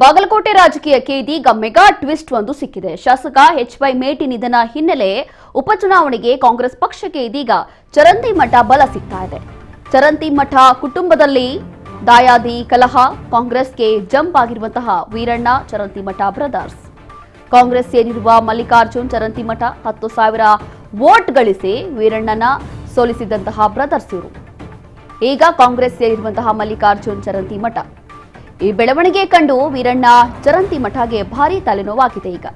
ಬಾಗಲಕೋಟೆ ರಾಜಕೀಯಕ್ಕೆ ಇದೀಗ mega twist ಒಂದು ಸಿಕ್ಕಿದೆ. ಶಾಸಕ ಎಚ್.ವೈ. ಮೇಟಿ ನಿಧನ ಹಿನ್ನೆಲೆ ಉಪಚುನಾವಣೆಗೆ ಕಾಂಗ್ರೆಸ್ ಪಕ್ಷಕ್ಕೆ ಇದೀಗ ಚರಂತಿಮಠ ಬಲ ಸಿಗ್ತಾ ಇದೆ. ಚರಂತಿಮಠ ಕುಟುಂಬದಲ್ಲಿ ದಾಯಾದಿ ಕಲಹ, ಕಾಂಗ್ರೆಸ್ಗೆ ಜಂಪ್ ಆಗಿರುವಂತಹ ವೀರಣ್ಣ ಚರಂತಿಮಠ ಬ್ರದರ್ಸ್. ಕಾಂಗ್ರೆಸ್ ಸೇರಿರುವ ಮಲ್ಲಿಕಾರ್ಜುನ್ ಚರಂತಿಮಠ 10,000 ವೋಟ್ ಗಳಿಸಿ ವೀರಣ್ಣನ ಸೋಲಿಸಿದಂತಹ ಬ್ರದರ್ಸ್ ಇವರು. ಈಗ ಕಾಂಗ್ರೆಸ್ ಸೇರಿರುವಂತಹ ಮಲ್ಲಿಕಾರ್ಜುನ್ ಚರಂತಿಮಠ ಈ ಬೆಳವಣಿಗೆ ಕಂಡು ವೀರಣ್ಣ ಚರಂತಿಮಠಗೆ ಭಾರೀ ತಲೆನೋವಾಗಿದೆ. ಈಗ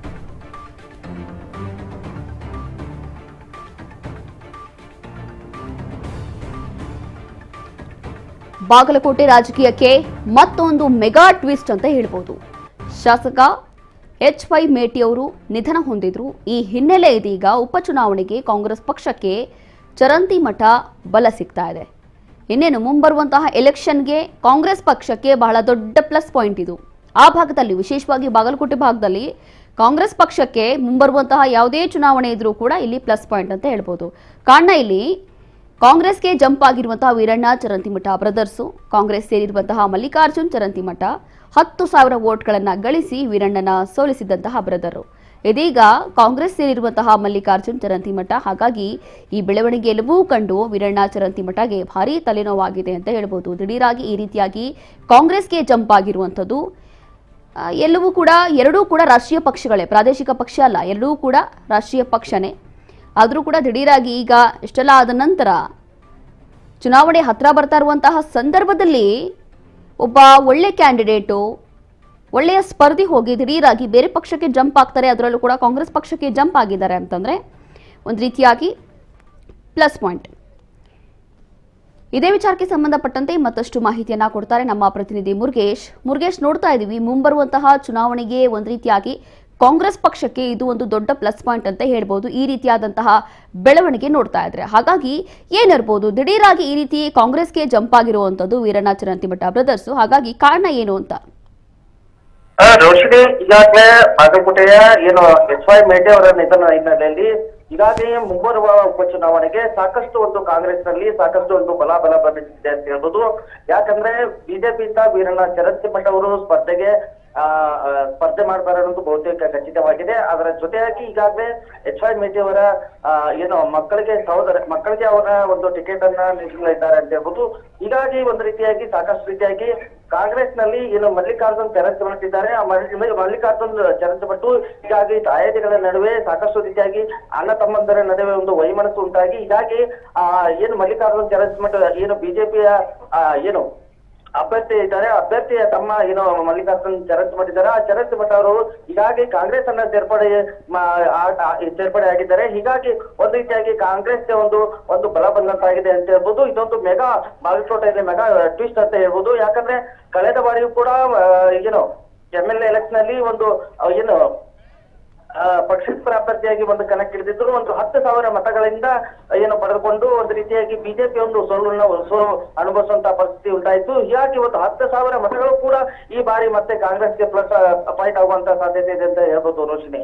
ಬಾಗಲಕೋಟೆ ರಾಜಕೀಯಕ್ಕೆ ಮತ್ತೊಂದು ಮೆಗಾ ಟ್ವಿಸ್ಟ್ ಅಂತ ಹೇಳ್ಬೋದು. ಶಾಸಕ ಎಚ್.ವೈ. ಮೇಟಿ ಅವರು ನಿಧನ ಹೊಂದಿದ್ರು. ಈ ಹಿನ್ನೆಲೆ ಇದೀಗ ಉಪಚುನಾವಣೆಗೆ ಕಾಂಗ್ರೆಸ್ ಪಕ್ಷಕ್ಕೆ ಚರಂತಿಮಠ ಬಲ ಸಿಗ್ತಾ ಇದೆ. ಇನ್ನೇನು ಮುಂಬರುವಂತಹ ಎಲೆಕ್ಷನ್ಗೆ ಕಾಂಗ್ರೆಸ್ ಪಕ್ಷಕ್ಕೆ ಬಹಳ ದೊಡ್ಡ ಪ್ಲಸ್ ಪಾಯಿಂಟ್ ಇದು. ಆ ಭಾಗದಲ್ಲಿ, ವಿಶೇಷವಾಗಿ ಬಾಗಲಕೋಟೆ ಭಾಗದಲ್ಲಿ ಕಾಂಗ್ರೆಸ್ ಪಕ್ಷಕ್ಕೆ ಮುಂಬರುವಂತಹ ಯಾವುದೇ ಚುನಾವಣೆ ಇದ್ರೂ ಕೂಡ ಇಲ್ಲಿ ಪ್ಲಸ್ ಪಾಯಿಂಟ್ ಅಂತ ಹೇಳ್ಬೋದು. ಕಾರಣ ಇಲ್ಲಿ ಕಾಂಗ್ರೆಸ್ಗೆ ಜಂಪ್ ಆಗಿರುವಂತಹ ವೀರಣ್ಣ ಚರಂತಿಮಠ ಬ್ರದರ್ಸು, ಕಾಂಗ್ರೆಸ್ ಸೇರಿರುವಂತಹ ಮಲ್ಲಿಕಾರ್ಜುನ್ ಚರಂತಿಮಠ 10,000 ವೋಟ್ಗಳನ್ನು ಗಳಿಸಿ ವೀರಣ್ಣನ ಸೋಲಿಸಿದಂತಹ ಬ್ರದರು. ಇದೀಗ ಕಾಂಗ್ರೆಸ್ ಸೇರಿರುವಂತಹ ಮಲ್ಲಿಕಾರ್ಜುನ್ ಚರಂತಿಮಠ. ಹಾಗಾಗಿ ಈ ಬೆಳವಣಿಗೆ ಎಲ್ಲವೂ ಕಂಡು ವೀರಣ್ಣ ಚರಂತಿಮಠಗೆ ಭಾರೀ ತಲೆನೋವಾಗಿದೆ ಅಂತ ಹೇಳ್ಬೋದು. ದಿಢೀರಾಗಿ ಈ ರೀತಿಯಾಗಿ ಕಾಂಗ್ರೆಸ್ಗೆ ಜಂಪ್ ಆಗಿರುವಂಥದ್ದು ಎಲ್ಲವೂ ಕೂಡ, ಎರಡೂ ಕೂಡ ರಾಷ್ಟ್ರೀಯ ಪಕ್ಷಗಳೇ, ಪ್ರಾದೇಶಿಕ ಪಕ್ಷ ಅಲ್ಲ, ಎರಡೂ ಕೂಡ ರಾಷ್ಟ್ರೀಯ ಪಕ್ಷನೇ. ಆದರೂ ಕೂಡ ದಿಢೀರಾಗಿ ಈಗ ಇಷ್ಟೆಲ್ಲ ಆದ ನಂತರ ಚುನಾವಣೆ ಹತ್ರ ಬರ್ತಾ ಇರುವಂತಹ ಸಂದರ್ಭದಲ್ಲಿ ಒಬ್ಬ ಒಳ್ಳೆ ಕ್ಯಾಂಡಿಡೇಟು, ಒಳ್ಳೆಯ ಸ್ಪರ್ಧಿ ಹೋಗಿ ದಿಢೀರಾಗಿ ಬೇರೆ ಪಕ್ಷಕ್ಕೆ ಜಂಪ್ ಆಗ್ತಾರೆ, ಅದರಲ್ಲೂ ಕೂಡ ಕಾಂಗ್ರೆಸ್ ಪಕ್ಷಕ್ಕೆ ಜಂಪ್ ಆಗಿದ್ದಾರೆ ಅಂತಂದ್ರೆ ಒಂದು ರೀತಿಯಾಗಿ ಪ್ಲಸ್ ಪಾಯಿಂಟ್. ಇದೇ ವಿಚಾರಕ್ಕೆ ಸಂಬಂಧಪಟ್ಟಂತೆ ಮತ್ತಷ್ಟು ಮಾಹಿತಿಯನ್ನ ಕೊಡ್ತಾರೆ ನಮ್ಮ ಪ್ರತಿನಿಧಿ ಮುರುಗೇಶ್. ನೋಡ್ತಾ ಇದ್ದೀವಿ, ಮುಂಬರುವಂತಹ ಚುನಾವಣೆಗೆ ಒಂದು ರೀತಿಯಾಗಿ ಕಾಂಗ್ರೆಸ್ ಪಕ್ಷಕ್ಕೆ ಇದು ಒಂದು ದೊಡ್ಡ ಪ್ಲಸ್ ಪಾಯಿಂಟ್ ಅಂತ ಹೇಳ್ಬೋದು. ಈ ರೀತಿಯಾದಂತಹ ಬೆಳವಣಿಗೆ ನೋಡ್ತಾ ಇದ್ರೆ ಹಾಗಾಗಿ ಏನಿರ್ಬೋದು, ದಿಢೀರಾಗಿ ಈ ರೀತಿ ಕಾಂಗ್ರೆಸ್ಗೆ ಜಂಪ್ ಆಗಿರುವಂತದ್ದು ವೀರಣ್ಣ ಚರಂತಿಮಠ ಬ್ರದರ್ಸ್. ಹಾಗಾಗಿ ಕಾರಣ ಏನು ಅಂತ? ರೋಷಿನಿ, ಈಗಾಗಲೇ ಬಾಗಲಕೋಟೆಯ ಎಚ್.ವೈ. ಮೇಟಿ ಅವರ ನಿಧನ ಹಿನ್ನೆಲೆಯಲ್ಲಿ ಈಗಾಗಲೇ ಮುಂಬರುವ ಉಪಚುನಾವಣೆಗೆ ಸಾಕಷ್ಟು ಒಂದು ಕಾಂಗ್ರೆಸ್ ನಲ್ಲಿ ಸಾಕಷ್ಟು ಒಂದು ಬಲ ಬಂದಿದೆ ಅಂತ ಹೇಳ್ಬೋದು. ಯಾಕಂದ್ರೆ ಬಿಜೆಪಿಯಿಂದ ವೀರಣ್ಣ ಚರಂತಿಮಠ ಅವರು ಸ್ಪರ್ಧೆ ಮಾಡ್ತಾರೆ ಅನ್ನೋದು ಬಹುತೇಕ ಖಚಿತವಾಗಿದೆ. ಅದರ ಜೊತೆಯಾಗಿ ಈಗಾಗಲೇ ಎಚ್.ವೈ. ಮೇಟಿ ಅವರ ಮಕ್ಕಳಿಗೆ ಅವರ ಒಂದು ಟಿಕೆಟ್ ಅನ್ನ ನೀಡಲಿದ್ದಾರೆ ಅಂತ ಹೇಳ್ಬೋದು. ಹೀಗಾಗಿ ಒಂದು ರೀತಿಯಾಗಿ ಸಾಕಷ್ಟು ರೀತಿಯಾಗಿ ಕಾಂಗ್ರೆಸ್ ನಲ್ಲಿ ಮಲ್ಲಿಕಾರ್ಜುನ್ ಚರಂತಿಮಠ ಇದ್ದಾರೆ. ಮಲ್ಲಿಕಾರ್ಜುನ್ ಚರಂತಿಮಠ ಹೀಗಾಗಿ ದಾಯಾದಿಗಳ ನಡುವೆ ಸಾಕಷ್ಟು ರೀತಿಯಾಗಿ ಅಣ್ಣ ತಮ್ಮಂದರ ನಡುವೆ ಒಂದು ವೈಮನಸ್ಸು ಉಂಟಾಗಿ ಹೀಗಾಗಿ ಮಲ್ಲಿಕಾರ್ಜುನ್ ಚರಂತಿಮಠ ಬಿಜೆಪಿಯ ಅಭ್ಯರ್ಥಿ ಇದ್ದಾರೆ, ಅಭ್ಯರ್ಥಿಯ ತಮ್ಮ ಮಲ್ಲಿಕಾರ್ಜುನ್ ಚರಂತಿಮಠ ಇದ್ದಾರೆ. ಆ ಚರಂತಿಮಠ ಅವರು ಹೀಗಾಗಿ ಕಾಂಗ್ರೆಸ್ ಅನ್ನ ಸೇರ್ಪಡೆ ಆಗಿದ್ದಾರೆ. ಹೀಗಾಗಿ ಒಂದು ರೀತಿಯಾಗಿ ಕಾಂಗ್ರೆಸ್ಗೆ ಒಂದು ಬಲ ಬಂದಂತಾಗಿದೆ ಅಂತ ಹೇಳ್ಬೋದು. ಇದೊಂದು ಬಾಗಲಕೋಟೆಯಲ್ಲಿ ಮೆಗಾ ಟ್ವಿಸ್ಟ್ ಅಂತ ಹೇಳ್ಬೋದು. ಯಾಕಂದ್ರೆ ಕಳೆದ ಬಾರಿಯೂ ಕೂಡ MLA ಎಲೆಕ್ಷನ್ ಅಲ್ಲಿ ಪಕ್ಷೇತರ ಅಭ್ಯರ್ಥಿಯಾಗಿ ಒಂದು ಕಣಕ್ಕೆ ಇಳಿದಿದ್ರು. ಒಂದು 10,000 ಮತಗಳಿಂದ ಪಡೆದುಕೊಂಡು ಒಂದು ರೀತಿಯಾಗಿ ಬಿಜೆಪಿ ಒಂದು ಸೋಲು ಅನುಭವಿಸುವಂತಹ ಪರಿಸ್ಥಿತಿ ಉಂಟಾಯಿತು. ಹೀಗಾಗಿ ಒಂದು 10,000 ಮತಗಳು ಕೂಡ ಈ ಬಾರಿ ಮತ್ತೆ ಕಾಂಗ್ರೆಸ್ಗೆ ಪ್ಲಸ್ ಪಾಯಿಂಟ್ ಆಗುವಂತಹ ಸಾಧ್ಯತೆ ಇದೆ ಅಂತ ಹೇಳ್ಬೋದು. ರೋಷಿನಿ,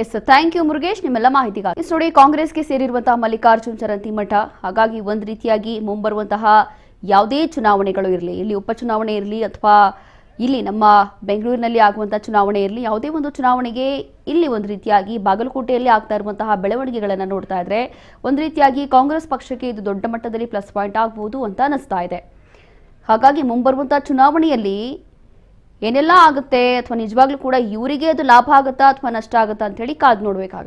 ಎಸ್, ಥ್ಯಾಂಕ್ ಯು ಮುರುಗೇಶ್ ನಿಮ್ಮೆಲ್ಲ ಮಾಹಿತಿಗಾಗಿ. ನೋಡಿ, ಕಾಂಗ್ರೆಸ್ಗೆ ಸೇರಿರುವಂತಹ ಮಲ್ಲಿಕಾರ್ಜುನ್ ಚರಂತಿಮಠ, ಹಾಗಾಗಿ ಒಂದು ರೀತಿಯಾಗಿ ಮುಂಬರುವಂತಹ ಯಾವುದೇ ಚುನಾವಣೆಗಳು ಇರಲಿ, ಇಲ್ಲಿ ಉಪಚುನಾವಣೆ ಇರಲಿ ಅಥವಾ ಇಲ್ಲಿ ನಮ್ಮ ಬೆಂಗಳೂರಿನಲ್ಲಿ ಆಗುವಂತಹ ಚುನಾವಣೆ ಇರಲಿ, ಯಾವುದೇ ಒಂದು ಚುನಾವಣೆಗೆ ಇಲ್ಲಿ ಒಂದು ರೀತಿಯಾಗಿ ಬಾಗಲಕೋಟೆಯಲ್ಲಿ ಆಗ್ತಾ ಇರುವಂತಹ ಬೆಳವಣಿಗೆಗಳನ್ನು ನೋಡ್ತಾ ಇದ್ರೆ ಒಂದು ರೀತಿಯಾಗಿ ಕಾಂಗ್ರೆಸ್ ಪಕ್ಷಕ್ಕೆ ಇದು ದೊಡ್ಡ ಮಟ್ಟದಲ್ಲಿ ಪ್ಲಸ್ ಪಾಯಿಂಟ್ ಆಗ್ಬೋದು ಅಂತ ಅನಿಸ್ತಾ ಇದೆ. ಹಾಗಾಗಿ ಮುಂಬರುವಂತಹ ಚುನಾವಣೆಯಲ್ಲಿ ಏನೆಲ್ಲ ಆಗುತ್ತೆ, ಅಥವಾ ನಿಜವಾಗ್ಲೂ ಕೂಡ ಇವರಿಗೆ ಅದು ಲಾಭ ಆಗುತ್ತಾ ಅಥವಾ ನಷ್ಟ ಆಗುತ್ತಾ ಅಂತ ಹೇಳಿ ಕಾದು ನೋಡ್ಬೇಕಾಗತ್ತೆ.